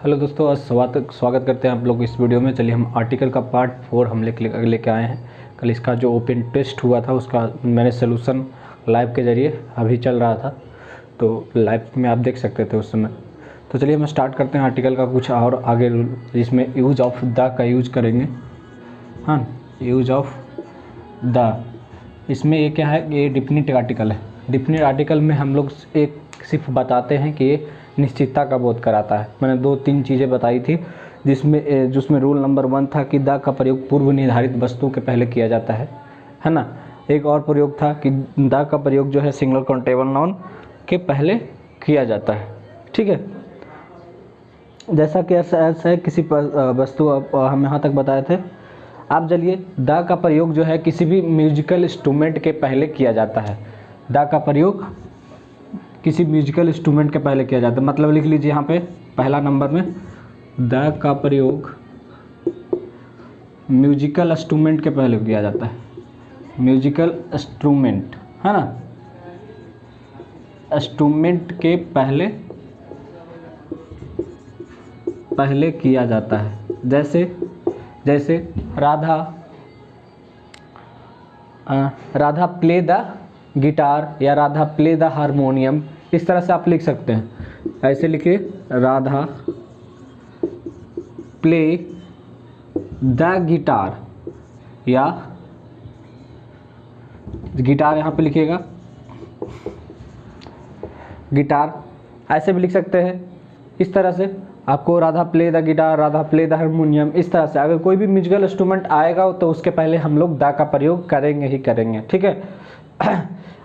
Hello दोस्तों, आज स्वागत करते हैं आप लोग इस वीडियो में। चलिए हम आर्टिकल का पार्ट 4 हम लेके आए हैं। कल इसका जो ओपन टेस्ट हुआ था उसका मैंने सोल्यूशन लाइव के ज़रिए अभी चल रहा था, तो लाइव में आप देख सकते थे उस समय। तो चलिए हम स्टार्ट करते हैं आर्टिकल का कुछ और आगे, जिसमें यूज ऑफ द का यूज करेंगे। हाँ, यूज ऑफ द, इसमें ये क्या है, ये डिफिनिट आर्टिकल है। डिफिनिट आर्टिकल में हम लोग एक सिर्फ बताते हैं कि ये निश्चितता का बोध कराता है। मैंने 2-3 चीज़ें बताई थी, जिसमें रूल नंबर 1 था कि द का प्रयोग पूर्व निर्धारित वस्तुओं के पहले किया जाता है ना। एक और प्रयोग था कि द का प्रयोग जो है सिंगुलर काउंटेबल नाउन के पहले किया जाता है। ठीक है, जैसा कि ऐसा है किसी वस्तु हम यहाँ तक बताए थे। आप चलिए, द का प्रयोग जो है किसी भी म्यूजिकल इंस्ट्रूमेंट के पहले किया जाता है। द का प्रयोग किसी म्यूजिकल इंस्ट्रूमेंट के पहले किया जाता है, मतलब लिख लीजिए यहाँ पे पहला नंबर में, द का प्रयोग म्यूजिकल इंस्ट्रूमेंट के पहले किया जाता है। म्यूजिकल इंस्ट्रूमेंट है ना, इंस्ट्रूमेंट के पहले किया जाता है। जैसे राधा प्ले द गिटार या राधा प्ले द हारमोनियम, इस तरह से आप लिख सकते हैं। ऐसे लिखिए, राधा प्ले द गिटार, या गिटार यहाँ पे लिखिएगा, गिटार ऐसे भी लिख सकते हैं। इस तरह से आपको Radha play the guitar, Radha play the harmonium, इस तरह से अगर कोई भी म्यूजिकल इंस्ट्रूमेंट आएगा तो उसके पहले हम लोग द का प्रयोग करेंगे ही करेंगे। ठीक है।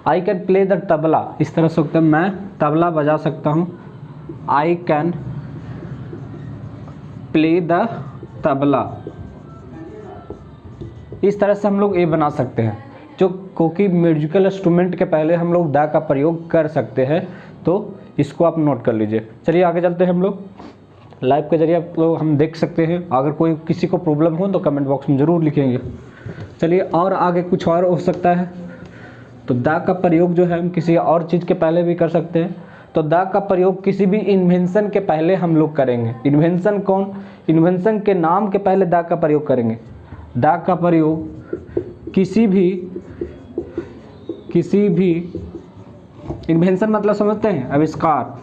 I can play the tabla, इस तरह से होता है, मैं तबला बजा सकता हूँ। I can play the tabla, इस तरह से हम लोग ये बना सकते हैं। जो क्योंकि म्यूजिकल इंस्ट्रूमेंट के पहले हम लोग द का प्रयोग कर सकते हैं, तो इसको आप नोट कर लीजिए। चलिए आगे चलते हैं हम लोग। लाइव के जरिए आप लोग हम देख सकते हैं। अगर कोई किसी को प्रॉब्लम हो तो कमेंट बॉक्स में ज़रूर लिखेंगे। चलिए, और आगे कुछ और हो सकता है, तो द का प्रयोग जो है हम किसी और चीज़ के पहले भी कर सकते हैं। तो द का प्रयोग किसी भी इन्वेंशन के पहले हम लोग करेंगे। इन्वेंशन कौन? इन्वेंशन के नाम के पहले द का प्रयोग करेंगे। द का प्रयोग किसी भी इन्वेंशन मतलब समझते हैं, आविष्कार।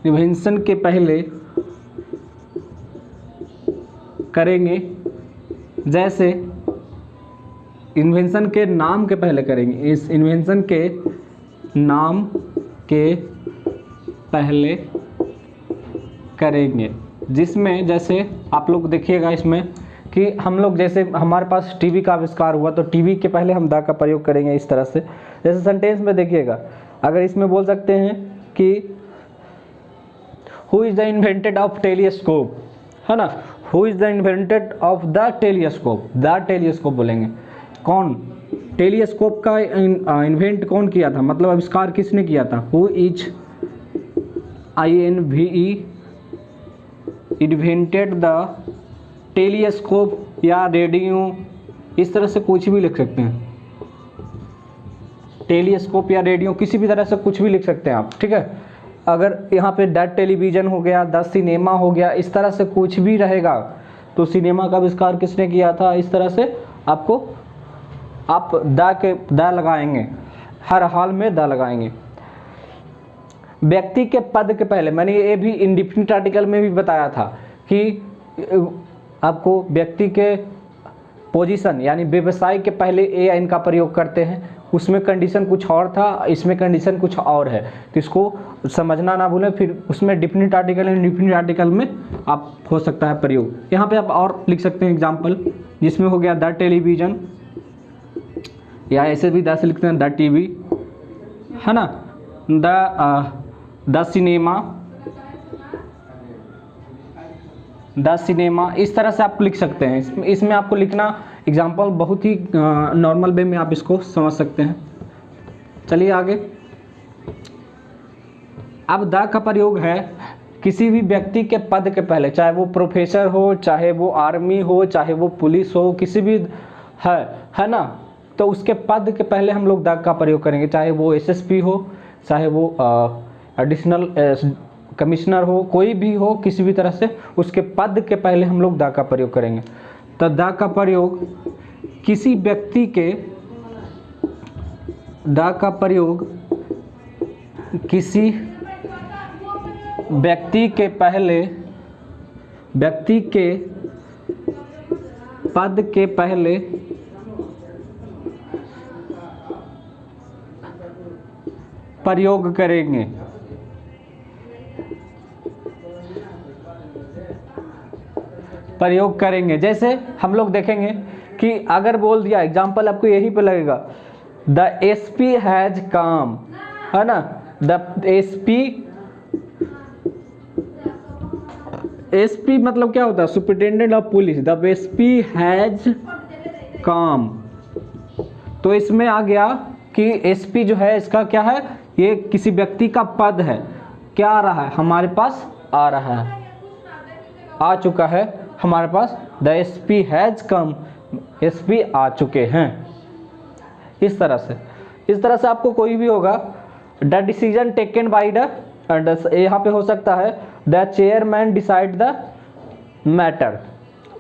इन्वेंशन के पहले करेंगे। जैसे इन्वेंशन के नाम के पहले करेंगे, इस इन्वेंशन के नाम के पहले करेंगे। जिसमें जैसे आप लोग देखिएगा इसमें कि हम लोग, जैसे हमारे पास टीवी का आविष्कार हुआ तो टीवी के पहले हम द का प्रयोग करेंगे। इस तरह से जैसे सेंटेंस में देखिएगा, अगर इसमें बोल सकते हैं कि who is the invented of telescope, है ना। Who is the invented of the telescope, the telescope बोलेंगे। कौन? टेलीस्कोप का इन्वेंट कौन किया था, मतलब आविष्कार किसने किया था। Who is INVE invented the telescope या रेडियो, इस तरह से कुछ भी लिख सकते हैं। टेलीस्कोप या रेडियो, किसी भी तरह से कुछ भी लिख सकते हैं आप। ठीक है, अगर यहाँ पे द टेलीविज़न हो गया, द सिनेमा हो गया, इस तरह से कुछ भी रहेगा तो सिनेमा का आविष्कार किसने किया था, इस तरह से आप द लगाएंगे, हर हाल में द लगाएंगे। व्यक्ति के पद के पहले, मैंने ये भी इंडिफिनिट आर्टिकल में भी बताया था कि आपको व्यक्ति के पोजीशन यानी व्यवसाय के पहले AN का प्रयोग करते हैं। उसमें कंडीशन कुछ और था, इसमें कंडीशन कुछ और है, तो इसको समझना ना भूलें। फिर उसमें डिफिनिट आर्टिकल है, डिफिनिट आर्टिकल में आप हो सकता है प्रयोग। यहाँ पे आप और लिख सकते हैं एग्जाम्पल, जिसमें हो गया द टेलीविज़न, या ऐसे भी द से लिखते हैं द टीवी, है ना। द सिनेमा, इस तरह से आप लिख सकते हैं। इसमें आपको लिखना एग्जाम्पल बहुत ही नॉर्मल वे में आप इसको समझ सकते हैं। चलिए आगे। अब द का प्रयोग है किसी भी व्यक्ति के पद के पहले, चाहे वो प्रोफेसर हो, चाहे वो आर्मी हो, चाहे वो पुलिस हो, किसी भी है ना, तो उसके पद के पहले हम लोग द का प्रयोग करेंगे, चाहे वो एसएसपी हो, चाहे वो एडिशनल कमिश्नर हो, कोई भी हो, किसी भी तरह से उसके पद के पहले हम लोग द का प्रयोग करेंगे। तो द का प्रयोग किसी व्यक्ति के, द का प्रयोग किसी व्यक्ति के पहले, व्यक्ति के पद के पहले प्रयोग करेंगे। प्रयोग करेंगे जैसे हम लोग देखेंगे कि अगर बोल दिया, एग्जाम्पल आपको यही पे लगेगा, द एसपी हैज कम, है ना, द एसपी मतलब क्या होता है, superintendent of police, the SP has कम। तो इसमें आ गया कि एसपी जो है इसका क्या है, ये किसी व्यक्ति का पद है, क्या आ रहा है हमारे पास, आ रहा है, आ चुका है हमारे पास, the SP has come, SP आ चुके हैं। इस तरह से आपको कोई भी होगा, the decision taken by the, यहाँ पे हो सकता है the chairman decide the matter,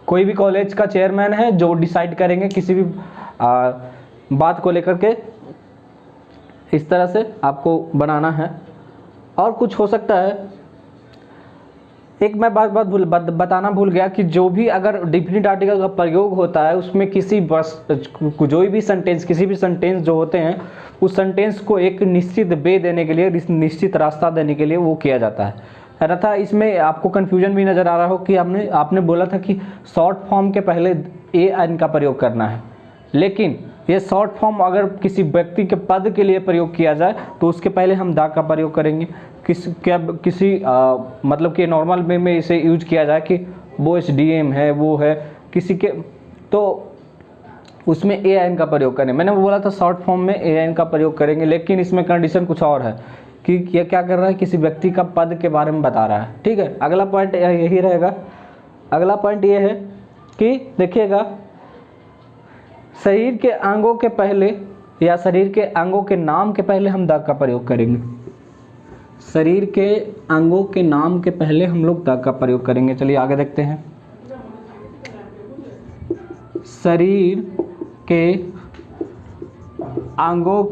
कोई भी कॉलेज का चेयरमैन है जो डिसाइड करेंगे किसी भी बात को लेकर के, इस तरह से आपको बनाना है। और कुछ हो सकता है, एक मैं बात बताना भूल गया कि जो भी अगर डिफिनिट आर्टिकल का प्रयोग होता है उसमें किसी जो भी सेंटेंस, किसी भी सेंटेंस जो होते हैं उस सेंटेंस को एक निश्चित वे देने के लिए, निश्चित रास्ता देने के लिए वो किया जाता है ना। था इसमें आपको कन्फ्यूजन भी नज़र आ रहा हो कि आपने बोला था कि शॉर्ट फॉर्म के पहले ए एन का प्रयोग करना है, लेकिन ये शॉर्ट फॉर्म अगर किसी व्यक्ति के पद के लिए प्रयोग किया जाए तो उसके पहले हम दा का प्रयोग करेंगे। किसी मतलब कि नॉर्मल वे में इसे यूज किया जाए कि वो एसडीएम है, वो है किसी के, तो उसमें ए एन का प्रयोग करें। मैंने बोला था शॉर्ट फॉर्म में ए एन का प्रयोग करेंगे, लेकिन इसमें कंडीशन कुछ और है कि ये क्या कर रहा है, किसी व्यक्ति का पद के बारे में बता रहा है। ठीक है, अगला पॉइंट यही रहेगा। अगला पॉइंट ये है कि देखिएगा, शरीर के अंगों के पहले या शरीर के अंगों के नाम के पहले हम द का प्रयोग करेंगे। शरीर के अंगों के नाम के पहले हम लोग द का प्रयोग करेंगे। चलिए आगे देखते हैं। शरीर के अंगों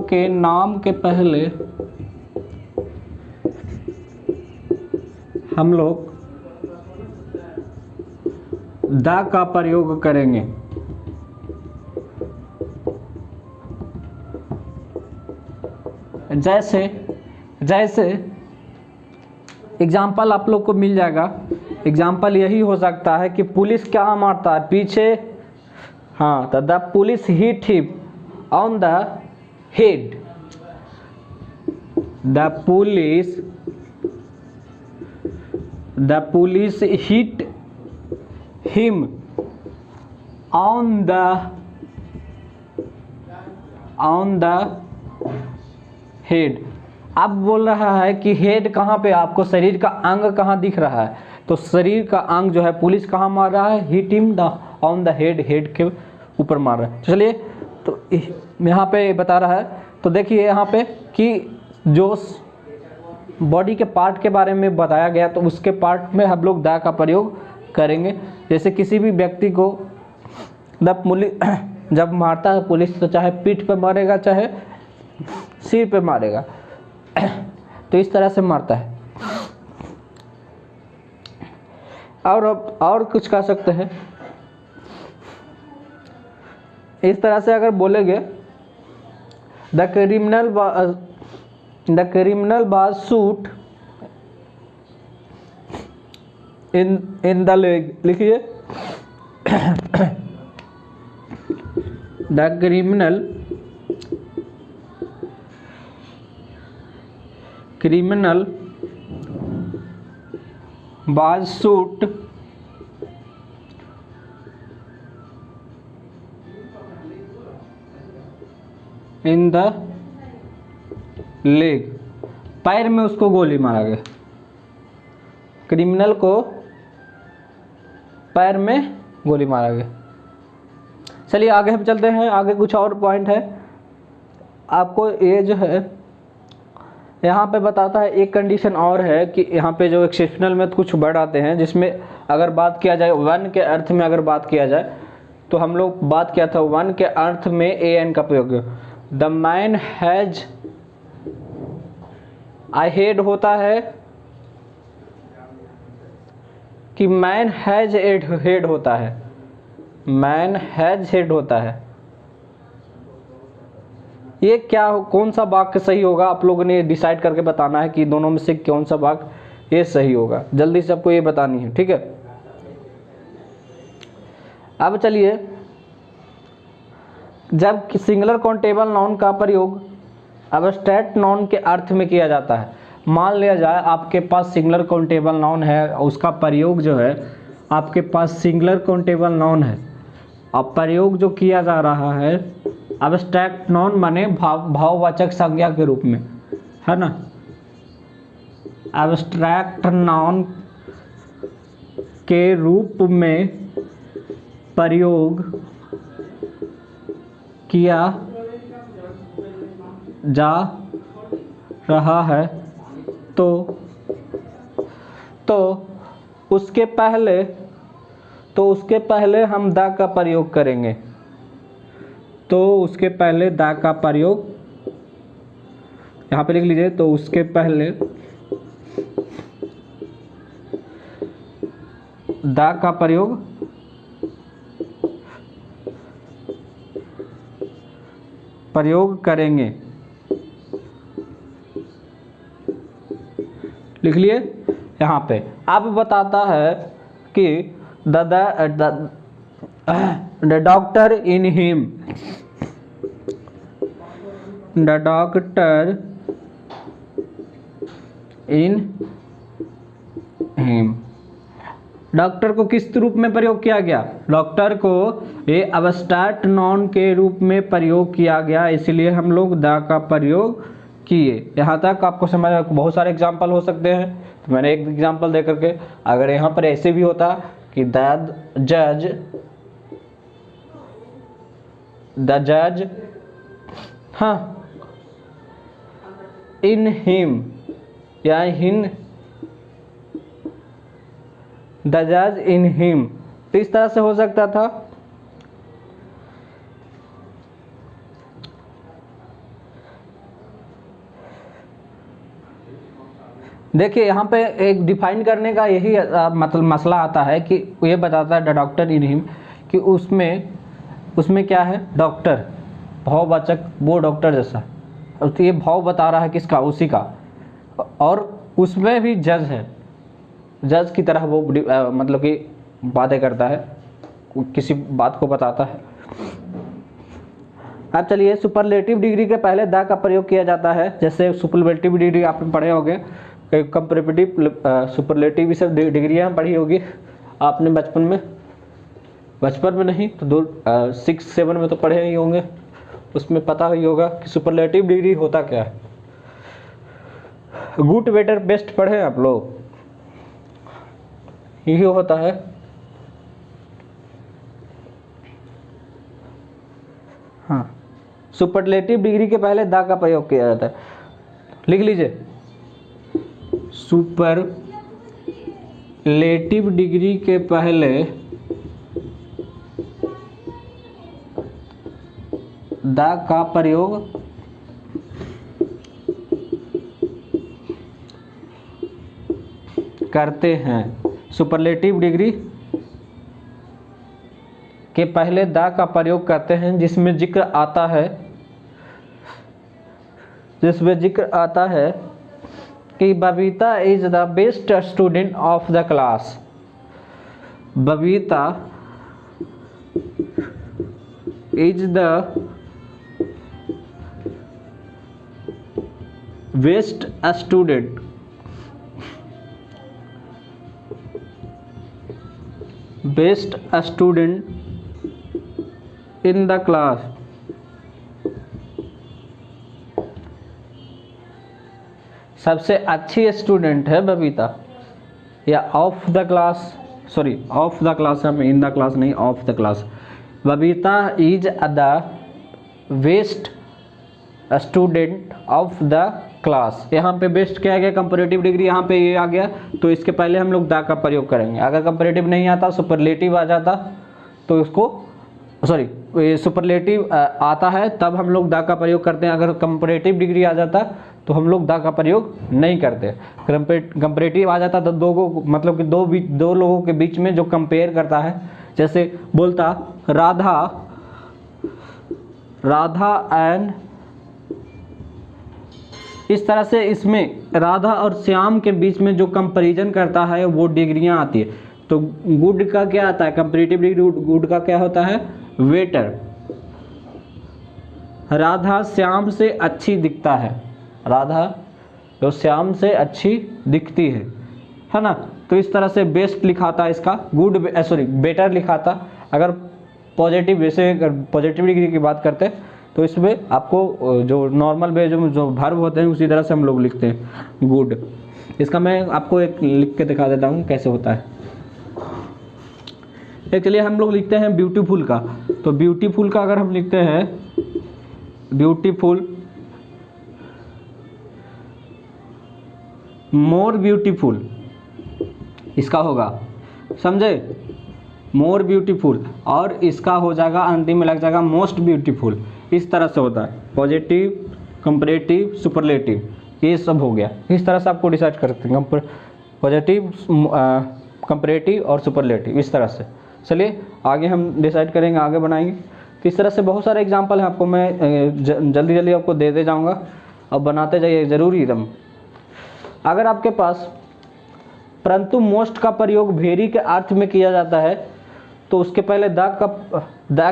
के नाम के पहले हम लोग द का प्रयोग करेंगे। जैसे एग्जाम्पल आप लोग को मिल जाएगा। एग्जाम्पल यही हो सकता है कि पुलिस क्या मारता है पीछे, हाँ, तो the police hit him on the head, the police hit him on the head. अब बोल रहा है कि हेड कहाँ पे, आपको शरीर का अंग कहाँ दिख रहा है, तो शरीर का अंग जो है पुलिस कहाँ मार रहा है, hit him on the head, head के ऊपर मार रहा है। तो चलिए, तो यहाँ पे बता रहा है, तो देखिए यहाँ पे कि जो बॉडी के पार्ट के बारे में बताया गया तो उसके पार्ट में हम लोग द का प्रयोग करेंगे। जैसे किसी भी व्यक्ति को जब मारता है पुलिस, तो चाहे पीठ पे मारेगा चाहे सिर पे मारेगा, तो इस तरह से मारता है। और कुछ कह सकते हैं, इस तरह से अगर बोलेंगे the criminal was shoot in the leg, लिखिए the criminal was shoot in the leg, पैर में उसको गोली मारा गया। क्रिमिनल को पैर में गोली मारा गया। चलिए आगे हम चलते हैं, आगे कुछ और पॉइंट है। आपको ये जो है यहाँ पे बताता है, एक कंडीशन और है कि यहाँ पे जो एक्सेप्शनल में कुछ वर्ड आते हैं जिसमें अगर बात किया जाए वन के अर्थ में, अगर बात किया जाए तो हम लोग बात किया था वन के अर्थ में ए एन का प्रयोग। The man has I head होता है कि मैन हैज हेड होता है, मैन हैज हेड होता है। ये क्या कौन सा वाक्य सही होगा, आप लोगों ने डिसाइड करके बताना है कि दोनों में से कौन सा वाक्य ये सही होगा। जल्दी से आपको ये बतानी है, ठीक है। अब चलिए, जब सिंगुलर काउंटेबल नाउन का प्रयोग एब्स्ट्रैक्ट नाउन के अर्थ में किया जाता है, मान लिया जाए आपके पास सिंगुलर काउंटेबल नाउन है, उसका प्रयोग जो है आपके पास सिंगुलर काउंटेबल नाउन है, अब प्रयोग जो किया जा रहा है एब्स्ट्रैक्ट नाउन माने भाववाचक संज्ञा के रूप में, है ना। एब्स्ट्रैक्ट नाउन के रूप में प्रयोग किया जा रहा है तो उसके पहले हम द का प्रयोग करेंगे, तो उसके पहले द का प्रयोग यहाँ पे लिख लीजिए, तो उसके पहले द का प्रयोग करेंगे, लिख लिए यहाँ पे। अब बताता है कि the doctor in him, the doctor in him, doctor को किस रूप में प्रयोग किया गया, डॉक्टर को ये एब्स्ट्रैक्ट नाउन के रूप में प्रयोग किया गया, इसलिए हम लोग द का प्रयोग किए। यहाँ तक आपको समझ, बहुत सारे एग्जाम्पल हो सकते हैं, तो मैंने एक एग्जाम्पल दे करके, अगर यहाँ पर ऐसे भी होता कि द जज हाँ इन हिम या हिन, द जज इन हिम, तो इस तरह से हो सकता था। देखिए यहाँ पे एक डिफाइन करने का यही मतलब मसला आता है कि ये बताता है द डॉक्टर इन हिम कि उसमें क्या है, डॉक्टर भाववाचक, वो डॉक्टर जैसा, तो ये भाव बता रहा है किसका, उसी का, और उसमें भी जज है, जज की तरह वो मतलब कि बातें करता है, किसी बात को बताता है। अब चलिए, सुपरलेटिव डिग्री के पहले द का प्रयोग किया जाता है, जैसे सुपरलेटिव डिग्री आपने पढ़े होंगे, कंपैरेटिव सुपरलेटिव सब डिग्रियाँ पढ़ी होगी आपने बचपन में नहीं तो 6-7 में तो पढ़े ही होंगे, उसमें पता ही होगा कि सुपरलेटिव डिग्री होता क्या है। गुड बेटर बेस्ट पढ़े आप लोग, यही होता है। हाँ, सुपरलेटिव डिग्री के पहले द का प्रयोग किया जाता है, लिख लीजिए, सुपरलेटिव डिग्री के पहले द का प्रयोग करते हैं। सुपरलेटिव डिग्री के पहले द का प्रयोग करते हैं जिसमें जिक्र आता है कि Babita is the best student of the class, Babita is the best student in the class. सबसे अच्छी स्टूडेंट है बबीता, या of the class, sorry of the class है, इन द क्लास नहीं, of the class, Babita is the best student of the class. यहाँ पे best क्या आ गया, कंपैरेटिव डिग्री यहाँ पे ये आ गया, तो इसके पहले हम लोग द का प्रयोग करेंगे। अगर कंपैरेटिव नहीं आता, सुपरलेटिव आ जाता, तो इसको सॉरी सुपरलेटिव आता है तब हम लोग द का प्रयोग करते हैं। अगर कंपैरेटिव डिग्री आ जाता तो हम लोग द का प्रयोग नहीं करते। कंपैरेटिव आ जाता तो दो को मतलब कि दो लोगों के बीच में जो कंपेयर करता है, जैसे बोलता राधा एंड, इस तरह से इसमें राधा और श्याम के बीच में जो कंपैरिजन करता है वो डिग्रियां आती है। तो गुड का क्या आता है, कंपैरेटिव डिग्री गुड का क्या होता है, वेटर। राधा श्याम से अच्छी दिखता है, राधा तो श्याम से अच्छी दिखती है ना। तो इस तरह से बेस्ट लिखाता इसका, गुड बेटर लिखाता। अगर पॉजिटिव, जैसे पॉजिटिव डिग्री की बात करते हैं तो इसमें आपको जो नॉर्मल वे जो वर्ब होते हैं उसी तरह से हम लोग लिखते हैं गुड। इसका मैं आपको एक लिख के दिखा देता हूँ कैसे होता है। एक चलिए हम लोग लिखते हैं ब्यूटीफुल का। तो ब्यूटीफुल का अगर हम लिखते हैं ब्यूटीफुल, मोर ब्यूटीफुल, इसका होगा, समझे, मोर ब्यूटीफुल, और इसका हो जाएगा अंतिम में लग जाएगा मोस्ट ब्यूटीफुल। इस तरह से होता है पॉजिटिव, कंपैरेटिव, सुपरलेटिव, ये सब हो गया। इस तरह से आपको डिसाइड कर सकते हैं पॉजिटिव, कंपैरेटिव और सुपरलेटिव, इस तरह से। चलिए आगे हम डिसाइड करेंगे, आगे बनाएंगे। तो इस तरह से बहुत सारे एग्जाम्पल हैं, आपको मैं जल्दी जल्दी आपको दे जाऊँगा, अब बनाते जाइए ज़रूरी एकदम। अगर आपके पास परंतु मोस्ट का प्रयोग भेरी के अर्थ में किया जाता है तो उसके पहले द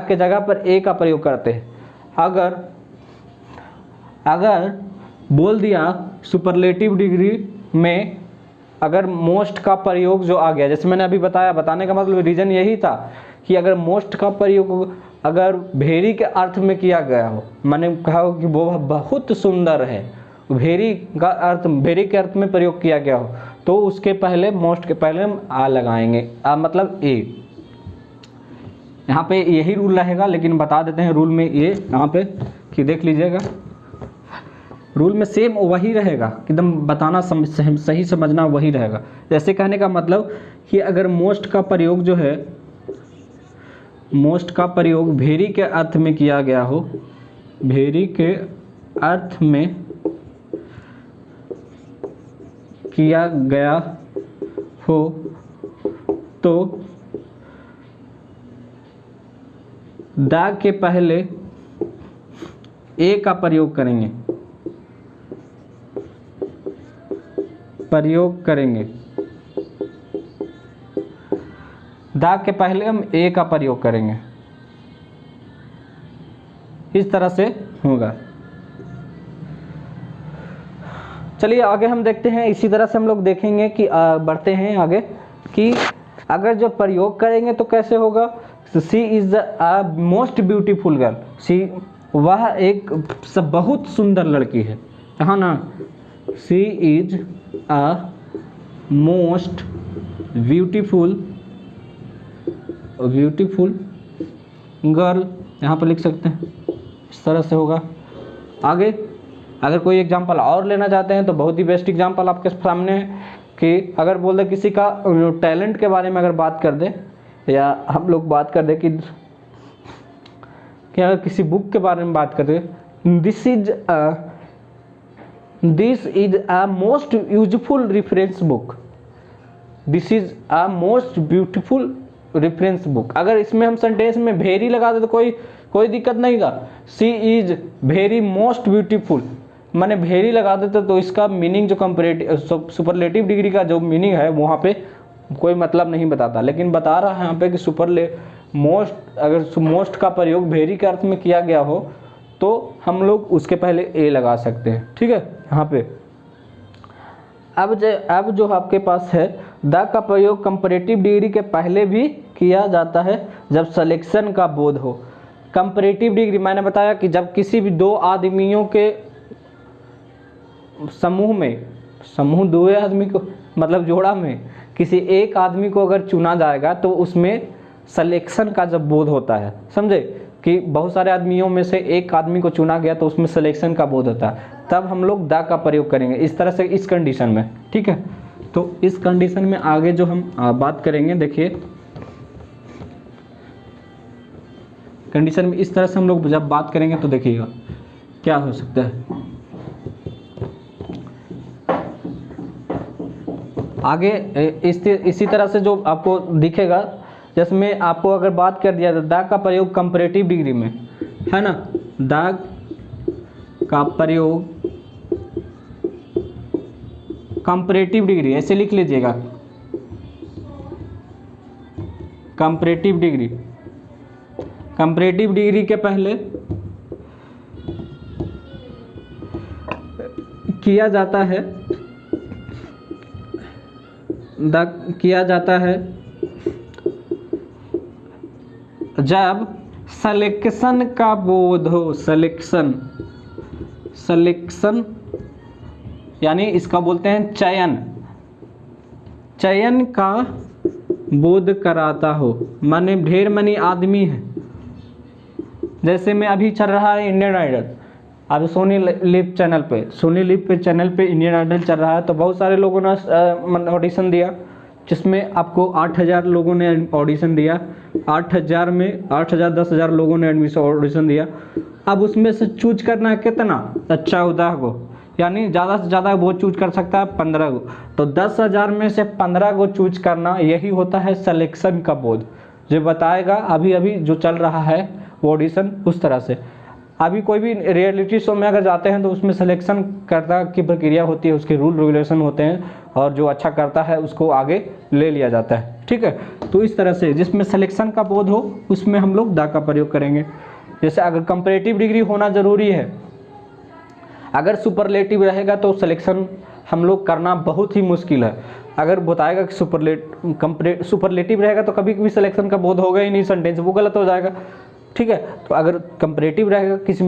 के जगह पर ए का प्रयोग करते हैं। अगर बोल दिया सुपरलेटिव डिग्री में अगर मोस्ट का प्रयोग जो आ गया, जैसे मैंने अभी बताया, बताने का मतलब रीज़न यही था कि अगर मोस्ट का प्रयोग अगर भेरी के अर्थ में किया गया हो, मैंने कहा हो कि वो बहुत सुंदर है, भेरी का अर्थ, भेरी के अर्थ में प्रयोग किया गया हो, तो उसके पहले मोस्ट के पहले हम आ लगाएंगे, आ मतलब ए। यहाँ पे यही रूल रहेगा, लेकिन बता देते हैं रूल में ये यहाँ पे कि देख लीजिएगा, रूल में सेम वही रहेगा, एकदम बताना सही समझना वही रहेगा। जैसे कहने का मतलब कि अगर मोस्ट का प्रयोग जो है, मोस्ट का प्रयोग भेरी के अर्थ में किया गया हो, भेरी के अर्थ में किया गया हो, तो द के पहले ए का प्रयोग करेंगे, द के पहले हम ए का प्रयोग करेंगे, इस तरह से होगा। चलिए आगे हम देखते हैं, इसी तरह से हम लोग देखेंगे कि बढ़ते हैं आगे कि अगर जो प्रयोग करेंगे तो कैसे होगा। She is a most beautiful girl, she वह एक बहुत सुंदर लड़की है, कहा ना, she is a most beautiful girl, यहाँ पर लिख सकते हैं, इस तरह से होगा। आगे अगर कोई एग्जांपल और लेना चाहते हैं तो बहुत ही बेस्ट एग्जांपल आपके सामने है कि अगर बोल दे किसी का टैलेंट के बारे में अगर बात कर दे, या हम लोग बात कर दे कि अगर किसी बुक के बारे में बात कर दे, this is a most useful reference book, this is a most beautiful reference book. अगर इसमें हम सेंटेंस में भेरी लगा दे तो कोई दिक्कत नहीं का। सी इज वेरी मोस्ट ब्यूटीफुल, मैंने भेरी लगा देते तो इसका मीनिंग जो कंपैरेटिव सुपरलेटिव डिग्री का जो मीनिंग है वहाँ पे कोई मतलब नहीं बताता, लेकिन बता रहा है यहाँ पे कि अगर मोस्ट का प्रयोग भेरी के अर्थ में किया गया हो तो हम लोग उसके पहले ए लगा सकते हैं, ठीक है। यहाँ पे अब जो आपके पास है, द का प्रयोग कंपैरेटिव डिग्री के पहले भी किया जाता है जब सिलेक्शन का बोध हो। कंपैरेटिव डिग्री मैंने बताया कि जब किसी भी दो आदमियों के समूह दो आदमी को मतलब जोड़ा में किसी एक आदमी को अगर चुना जाएगा तो उसमें सिलेक्शन का जब बोध होता है, समझे कि बहुत सारे आदमियों में से एक आदमी को चुना गया तो उसमें सिलेक्शन का बोध होता है, तब हम लोग द का प्रयोग करेंगे इस तरह से, इस कंडीशन में। ठीक है, तो इस कंडीशन में आगे जो हम बात करेंगे, देखिए कंडीशन में इस तरह से हम लोग जब बात करेंगे तो देखिएगा क्या हो सकता है। आगे इसी तरह से जो आपको दिखेगा, जिसमें आपको अगर बात कर दिया द का प्रयोग कंपैरेटिव डिग्री में, है ना, द का प्रयोग कंपैरेटिव डिग्री, ऐसे लिख लीजिएगा, कंपैरेटिव डिग्री। कंपैरेटिव डिग्री के पहले किया जाता है जब सिलेक्शन का बोध हो, सिलेक्शन यानी इसका बोलते हैं चयन का बोध कराता हो। माने ढेर मनी आदमी है, जैसे में अभी चल रहा है इंडियन आइडल, अभी सोनी लिव चैनल पे इंडियन आइडल चल रहा है, तो बहुत सारे लोगों ने ऑडिशन दिया, जिसमें आपको 8000 लोगों ने ऑडिशन दिया, 8000 में 8000 10,000 लोगों ने एडमिशन ऑडिशन दिया। अब उसमें से चूज करना है कितना, 14 को, यानी ज़्यादा से ज़्यादा वो चूज कर सकता है 15 को, तो 10,000 में से 15 को चूज करना, यही होता है सिलेक्शन का बोध, जो बताएगा अभी जो चल रहा है वो ऑडिशन उस तरह से। अभी कोई भी रियलिटी शो में अगर जाते हैं तो उसमें सिलेक्शन करता की प्रक्रिया होती है, उसके रूल रेगुलेशन होते हैं, और जो अच्छा करता है उसको आगे ले लिया जाता है। ठीक है, तो इस तरह से जिसमें सिलेक्शन का बोध हो उसमें हम लोग द का प्रयोग करेंगे। जैसे अगर कंपैरेटिव डिग्री होना ज़रूरी है, अगर सुपरलेटिव रहेगा तो सिलेक्शन हम लोग करना बहुत ही मुश्किल है। अगर बताएगा कि सुपरलेटिव रहेगा तो कभी कभी सिलेक्शन का बोध होगा ही नहीं, सेंटेंस वो गलत हो जाएगा। ठीक है, तो अगर कंपैरेटिव रहेगा, किसी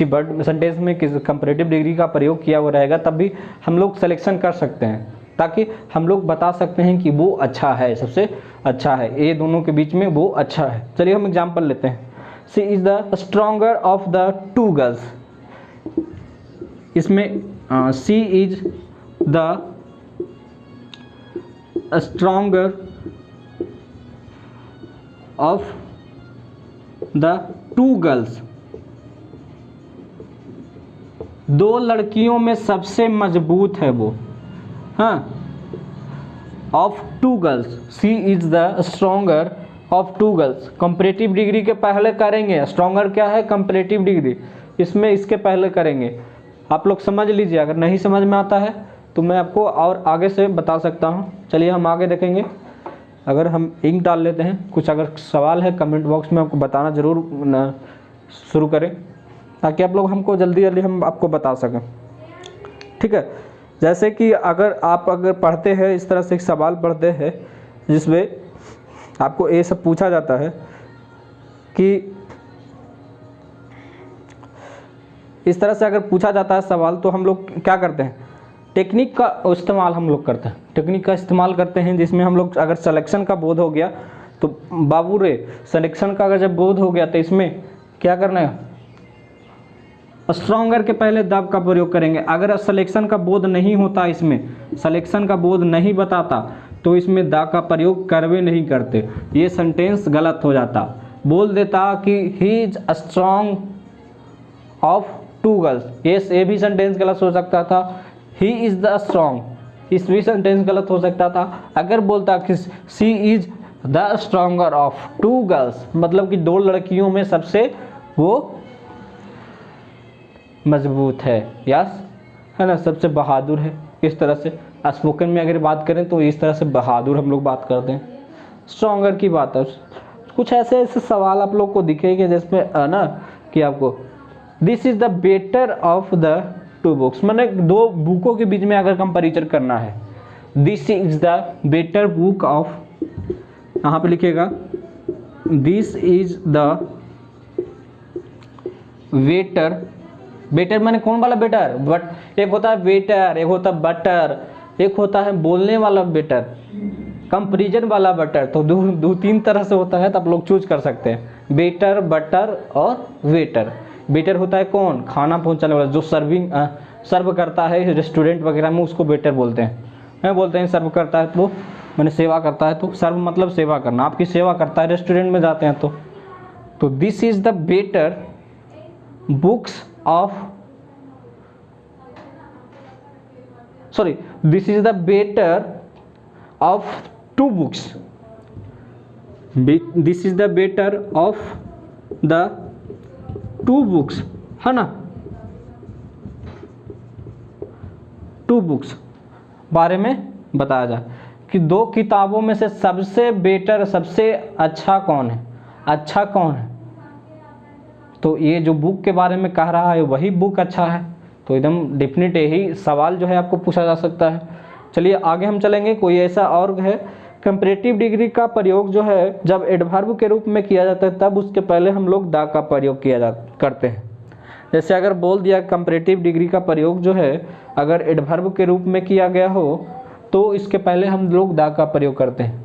वर्ड सेंटेंस में किसी कंपैरेटिव डिग्री का प्रयोग किया हुआ रहेगा, तब भी हम लोग सिलेक्शन कर सकते हैं, ताकि हम लोग बता सकते हैं कि वो अच्छा है, सबसे अच्छा है, ये दोनों के बीच में वो अच्छा है। चलिए हम एग्जाम्पल लेते हैं। She is the stronger of the 2 girls. इसमें she is the stronger of the 2 girls, 2 लड़कियों में सबसे मजबूत है वो, हाँ, of 2 girls. She is the stronger of 2 girls. Comparative degree के पहले करेंगे, स्ट्रॉन्गर क्या है, कंपैरेटिव डिग्री, इसमें इसके पहले करेंगे। आप लोग समझ लीजिए, अगर नहीं समझ में आता है तो मैं आपको और आगे से बता सकता हूँ। चलिए हम आगे देखेंगे। अगर हम इंक डाल लेते हैं, कुछ अगर सवाल है कमेंट बॉक्स में आपको बताना ज़रूर शुरू करें, ताकि आप लोग हमको जल्दी हम आपको बता सकें। ठीक है, जैसे कि अगर आप पढ़ते हैं, इस तरह से एक सवाल पढ़ते हैं जिसमें आपको ये सब पूछा जाता है कि इस तरह से अगर पूछा जाता है सवाल, तो हम लोग क्या करते हैं, टेक्निक का इस्तेमाल हम लोग करते हैं, टेक्निक का इस्तेमाल करते हैं, जिसमें हम लोग अगर सिलेक्शन का बोध हो गया तो बाबू रे, सिलेक्शन का अगर जब बोध हो गया तो इसमें क्या करना है, स्ट्रॉन्गर के पहले द का प्रयोग करेंगे। अगर सिलेक्शन का बोध नहीं होता, इसमें सिलेक्शन का बोध नहीं बताता, तो इसमें द का प्रयोग करवे नहीं करते, ये सेंटेंस गलत हो जाता। बोल देता कि he is strong of 2 girls, ये भी सेंटेंस गलत हो सकता था। ही इज द स्ट्रॉन्ग, इस भी सेंटेंस गलत हो सकता था। अगर बोलता कि she is the stronger of 2 girls, मतलब कि 2 लड़कियों में सबसे वो मजबूत है, यस, है ना, सबसे बहादुर है। इस तरह से स्पोकन में अगर बात करें तो इस तरह से बहादुर हम लोग बात करते हैं, स्ट्रॉन्गर की बात है। कुछ ऐसे सवाल आप लोग को दिखेंगे जिसमें ना कि आपको this is the better of the 2 books, मैंने 2 बुकों के बीच में अगर कंपैरिजन करना है, this is the better book of, यहाँ पे लिखिएगा दिस इज द बेटर मैंने कौन वाला बेटर, बट एक होता है वेटर, एक होता है बटर, एक होता है बोलने वाला बेटर, कंपैरिजन वाला बटर तो दो तीन तरह से होता है, तो आप लोग चूज कर सकते हैं, बेटर, बटर और वेटर। वेटर होता है कौन, खाना पहुंचाने वाला, जो सर्व करता है रेस्टोरेंट वगैरह में, उसको वेटर बोलते हैं। मैं बोलते हैं सर्व करता है तो मैंने सेवा करता है, तो सर्व मतलब सेवा करना, आपकी सेवा करता है रेस्टोरेंट में जाते हैं तो this is the better books of, sorry, this is the better of two books, this is the better of the two books, है ना, टू बुक्स बारे में बताया जाए कि दो किताबों में से सबसे बेटर, सबसे अच्छा कौन है, अच्छा कौन है। तो ये जो बुक के बारे में कह रहा है वही बुक अच्छा है, तो एकदम डेफिनेट यही सवाल जो है आपको पूछा जा सकता है। चलिए आगे हम चलेंगे। कोई ऐसा और है, कंपैरेटिव डिग्री का प्रयोग जो है जब एडवर्ब के रूप में किया जाता है तब उसके पहले हम लोग द का प्रयोग करते हैं। जैसे अगर बोल दिया कंपैरेटिव डिग्री का प्रयोग जो है अगर एडवर्ब के रूप में किया गया हो तो इसके पहले हम लोग द का प्रयोग करते हैं,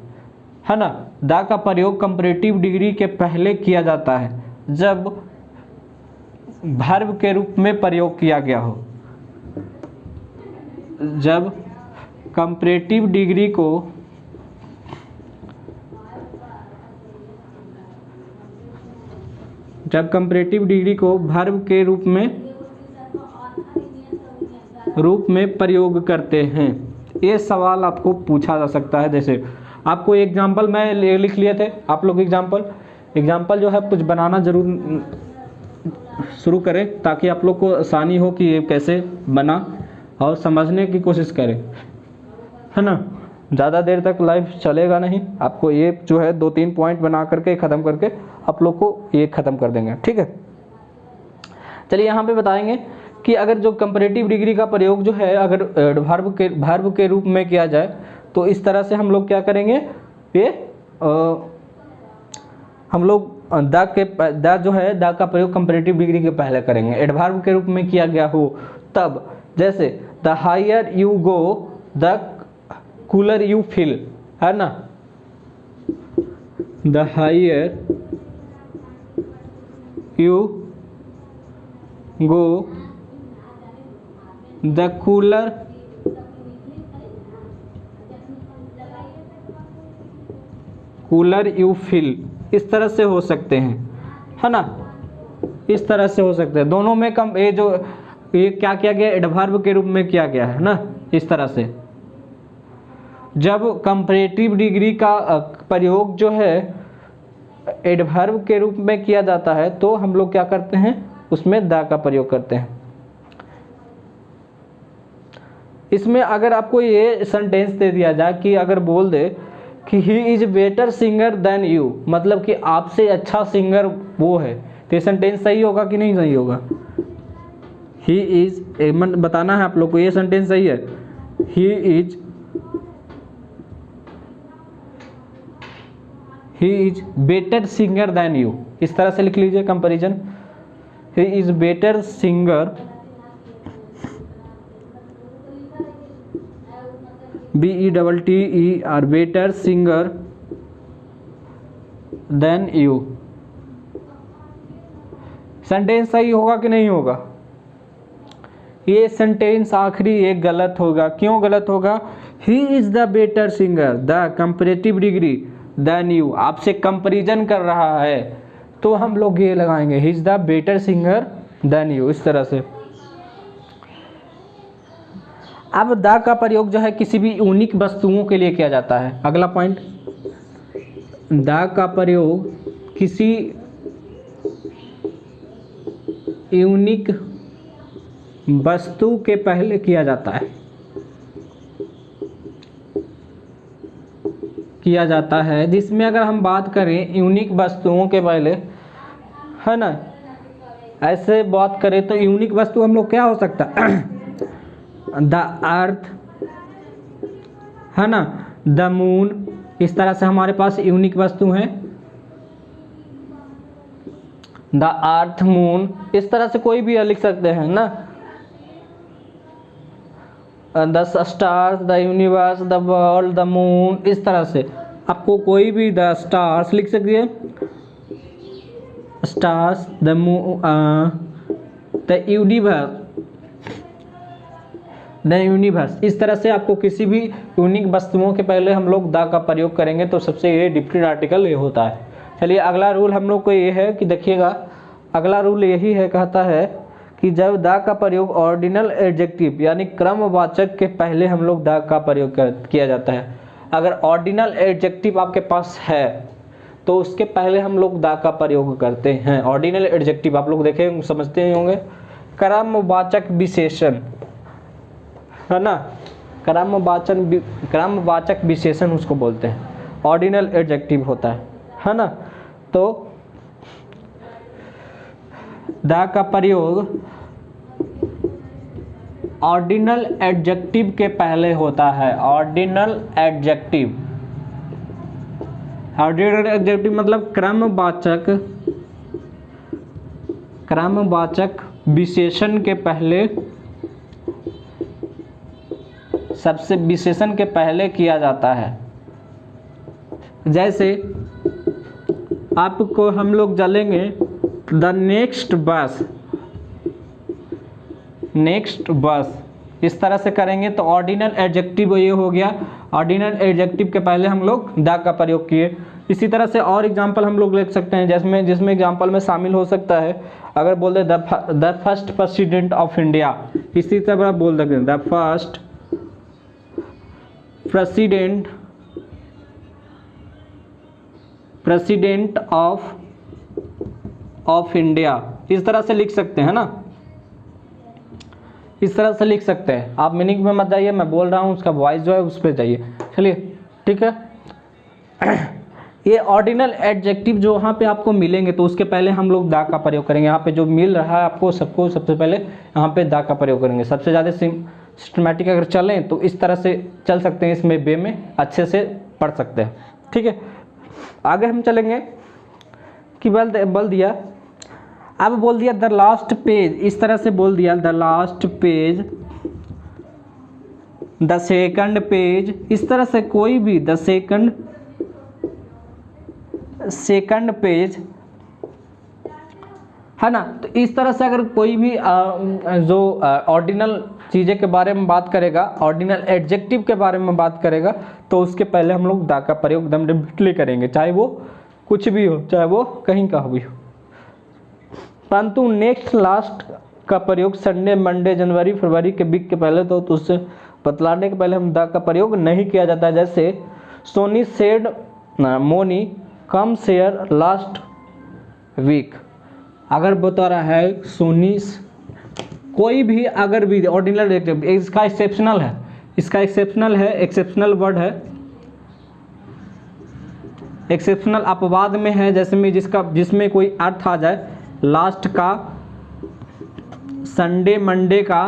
है ना। द का प्रयोग कंपैरेटिव डिग्री के पहले किया जाता है जब वर्ब के रूप में प्रयोग किया गया हो। जब कंपैरेटिव डिग्री को वर्ब के रूप में प्रयोग करते हैं, ये सवाल आपको पूछा जा सकता है। जैसे आपको एग्जाम्पल मैं लिख लिए थे, आप लोग एग्जाम्पल जो है कुछ बनाना जरूर शुरू करें ताकि आप लोग को आसानी हो कि ये कैसे बना और समझने की कोशिश करें, है ना। ज़्यादा देर तक लाइव चलेगा नहीं, आपको ये जो है 2-3 पॉइंट बना करके ख़त्म करके आप लोग को ये ख़त्म कर देंगे, ठीक है। चलिए यहाँ पे बताएंगे कि अगर जो कंपैरेटिव डिग्री का प्रयोग जो है अगर वर्ब के रूप में किया जाए तो इस तरह से हम लोग क्या करेंगे, ये हम लोग द जो है द का प्रयोग कंपैरेटिव डिग्री के पहले करेंगे। एडवर्ब के रूप में किया गया हो तब, जैसे the higher you go the cooler you feel, है ना। The higher you go the cooler you feel, इस तरह से हो सकते हैं, है ना, इस तरह से हो सकते हैं। दोनों में कम ये क्या किया गया, एडवर्ब के रूप में किया गया है ना, इस तरह से। जब कंपैरेटिव डिग्री का प्रयोग जो है एडवर्ब के रूप में किया जाता है तो हम लोग क्या करते हैं, उसमें द का प्रयोग करते हैं। इसमें अगर आपको ये सेंटेंस दे दिया जाए कि अगर बोल दे कि he is better singer than you, मतलब कि आपसे अच्छा सिंगर वो है, तो ये सेंटेंस सही होगा कि नहीं सही होगा। ही इज, बताना है आप लोग को ये सेंटेंस सही है। He is better singer than you, इस तरह से लिख लीजिए comparison. He is better singer, BETTER, better singer than you. Sentence सही होगा कि नहीं होगा। ये सेंटेंस आखिरी एक गलत होगा। क्यों गलत होगा, he is the better singer the comparative degree than you, आपसे कंपैरिजन कर रहा है तो हम लोग ये लगाएंगे he is the better singer than you, इस तरह से। अब द का प्रयोग जो है किसी भी यूनिक वस्तुओं के लिए किया जाता है। अगला पॉइंट, द का प्रयोग किसी यूनिक वस्तु के पहले किया जाता है, जिसमें अगर हम बात करें यूनिक वस्तुओं के पहले, है ना, ऐसे बात करें तो यूनिक वस्तु हम लोग क्या हो सकता है द अर्थ, है ना, द मून, इस तरह से हमारे पास यूनिक वस्तु हैं। द अर्थ, मून, इस तरह से कोई भी लिख सकते हैं ना। The stars, the universe, the world, the moon, इस तरह से आपको कोई भी द स्टार्स लिख सकते हैं, stars, the moon, the universe, इस तरह से आपको किसी भी यूनिक वस्तुओं के पहले हम लोग द का प्रयोग करेंगे तो सबसे ये डिफरेंट आर्टिकल ये होता है। चलिए अगला रूल हम लोग को ये है कि देखिएगा, अगला रूल यही है, कहता है कि जब द का प्रयोग ऑर्डिनल एडजेक्टिव यानी क्रमवाचक के पहले हम लोग द का प्रयोग किया जाता है। अगर ऑर्डिनल एडजेक्टिव आपके पास है तो उसके पहले हम लोग द का प्रयोग करते हैं। ऑर्डिनल एडजेक्टिव आप लोग देखें समझते ही होंगे, क्रमवाचक विशेषण है ना, क्रमवाचक विशेषण उसको बोलते हैं, ऑर्डिनल एडजेक्टिव होता है ना। तो द का प्रयोग ऑर्डिनल एडजेक्टिव के पहले होता है। ऑर्डिनल एडजेक्टिव मतलब क्रमवाचक विशेषण के पहले, सबसे विशेषण के पहले किया जाता है। जैसे आपको हम लोग चलेंगे द नेक्स्ट बस, इस तरह से करेंगे तो ऑर्डिनल एडजेक्टिव ये हो गया। ऑर्डिनल एडजेक्टिव के पहले हम लोग द का प्रयोग किए। इसी तरह से और एग्जांपल हम लोग ले सकते हैं, जिसमें एग्जांपल में शामिल हो सकता है, अगर बोल दे the first president of India, इसी तरह आप बोल सकते हैं the first president of India, इस तरह से लिख सकते हैं ना, इस तरह से लिख सकते हैं। आप मीनिंग में मत जाइए, मैं बोल रहा हूँ उसका वॉइस जो है उस पर जाइए। चलिए ठीक है। ये ऑर्डिनल एडजेक्टिव जो वहाँ पे आपको मिलेंगे तो उसके पहले हम लोग द का प्रयोग करेंगे। यहाँ पे जो मिल रहा है आपको सबको सबसे पहले यहाँ पे द का प्रयोग करेंगे। सबसे ज़्यादा सिस्टमैटिक अगर चलें तो इस तरह से चल सकते हैं, इसमें वे में अच्छे से पढ़ सकते हैं। ठीक है, आगे हम चलेंगे कि बोल दिया, अब बोल दिया द लास्ट पेज, इस तरह से बोल दिया the last page, the second page, इस तरह से कोई भी द सेकंड पेज है ना। तो इस तरह से अगर कोई भी जो ऑर्डिनल चीज़ें के बारे में बात करेगा, ऑर्डिनल एडजेक्टिव के बारे में बात करेगा, तो उसके पहले हम लोग द का प्रयोग एकदम रिपीटली करेंगे, चाहे वो कुछ भी हो, चाहे वो कहीं का भी हो। परंतु नेक्स्ट लास्ट का प्रयोग संडे, मंडे, जनवरी, फरवरी के वीक के पहले तो उससे बतलाने के पहले हम द का प्रयोग नहीं किया जाता। जैसे सोनी सेड मोनी कम शेयर लास्ट वीक, अगर बता रहा है सोनी, कोई भी अगर भी ऑर्डिनल एडजेक्टिव, इसका एक्सेप्शनल है, एक्सेप्शनल वर्ड है, एक्सेप्शनल अपवाद में है, जैसे में जिसमें कोई अर्थ आ जाए, लास्ट का, संडे मंडे का,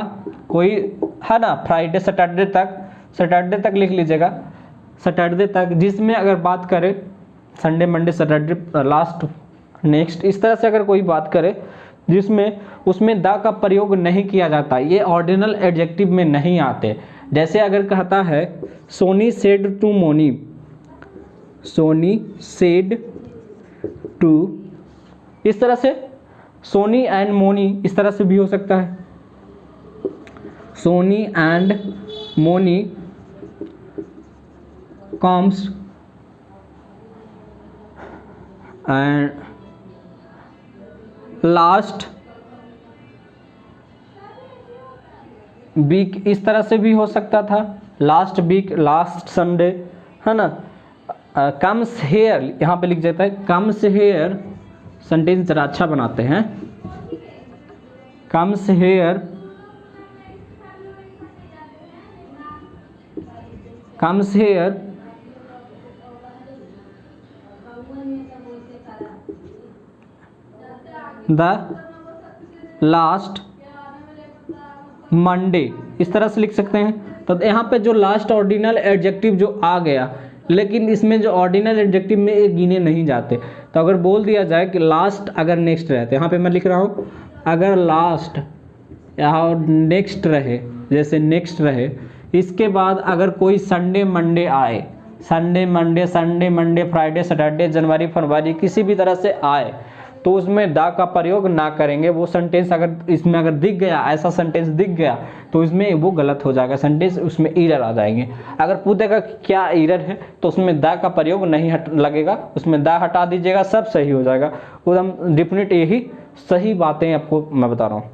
कोई है ना, फ्राइडे सैटरडे तक लिख लीजिएगा, सैटरडे तक, जिसमें अगर बात करें Sunday Monday Saturday last next, इस तरह से अगर कोई बात करे जिसमें उसमें द का प्रयोग नहीं किया जाता, ये ऑर्डिनल एडजेक्टिव में नहीं आते। जैसे अगर कहता है Soni said to Moni, Soni said to, इस तरह से सोनी एंड मोनी, इस तरह से भी हो सकता है, Soni and Moni comes and last week, इस तरह से भी हो सकता था, लास्ट वीक, लास्ट संडे, है ना। कम्स हेयर यहाँ पे लिख जाता है, कम्स हेयर, सेंटेंस जरा अच्छा बनाते हैं, comes here, comes here the last Monday, इस तरह से लिख सकते हैं। तो यहाँ पे जो लास्ट ऑर्डिनल एडजेक्टिव जो आ गया, लेकिन इसमें जो ऑर्डिनल एडजेक्टिव में ये गिने नहीं जाते। तो अगर बोल दिया जाए कि लास्ट अगर नेक्स्ट रहे, तो यहाँ पे मैं लिख रहा हूँ अगर लास्ट यहाँ नेक्स्ट रहे, जैसे नेक्स्ट रहे। इसके बाद अगर कोई संडे मंडे आए, संडे मंडे फ्राइडे सैटरडे जनवरी फरवरी किसी भी तरह से आए तो उसमें दा का प्रयोग ना करेंगे। वो सेंटेंस अगर इसमें अगर दिख गया, ऐसा सेंटेंस दिख गया तो इसमें वो गलत हो जाएगा सेंटेंस, उसमें एरर आ जाएंगे। अगर पूछेगा क्या एरर है तो उसमें दा का प्रयोग नहीं लगेगा, उसमें दा हटा दीजिएगा, सब सही हो जाएगा। एकदम डेफिनेट यही सही बातें आपको मैं बता रहा हूँ।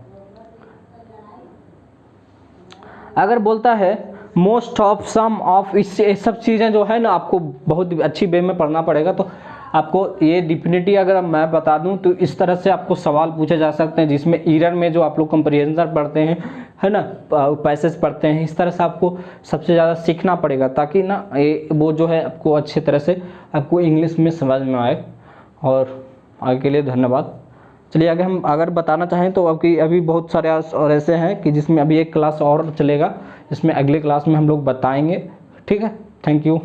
अगर बोलता है मोस्ट ऑफ सम ऑफ, इससे सब चीज़ें जो है ना आपको बहुत अच्छी वे में पढ़ना पड़ेगा। तो आपको ये डिफिनिटी अगर मैं बता दूं तो इस तरह से आपको सवाल पूछे जा सकते हैं, जिसमें ईरर में जो आप लोग कंप्रीहेंशन पढ़ते हैं है ना, पैसेज पढ़ते हैं, इस तरह से आपको सबसे ज़्यादा सीखना पड़ेगा ताकि ना ये वो जो है आपको अच्छे तरह से आपको इंग्लिश में समझ में आए। और आगे के लिए धन्यवाद। चलिए आगे हम अगर बताना चाहें तो अभी बहुत सारे और ऐसे हैं कि जिसमें अभी एक क्लास और चलेगा, जिसमें अगले क्लास में हम लोग बताएंगे। ठीक है, थैंक यू।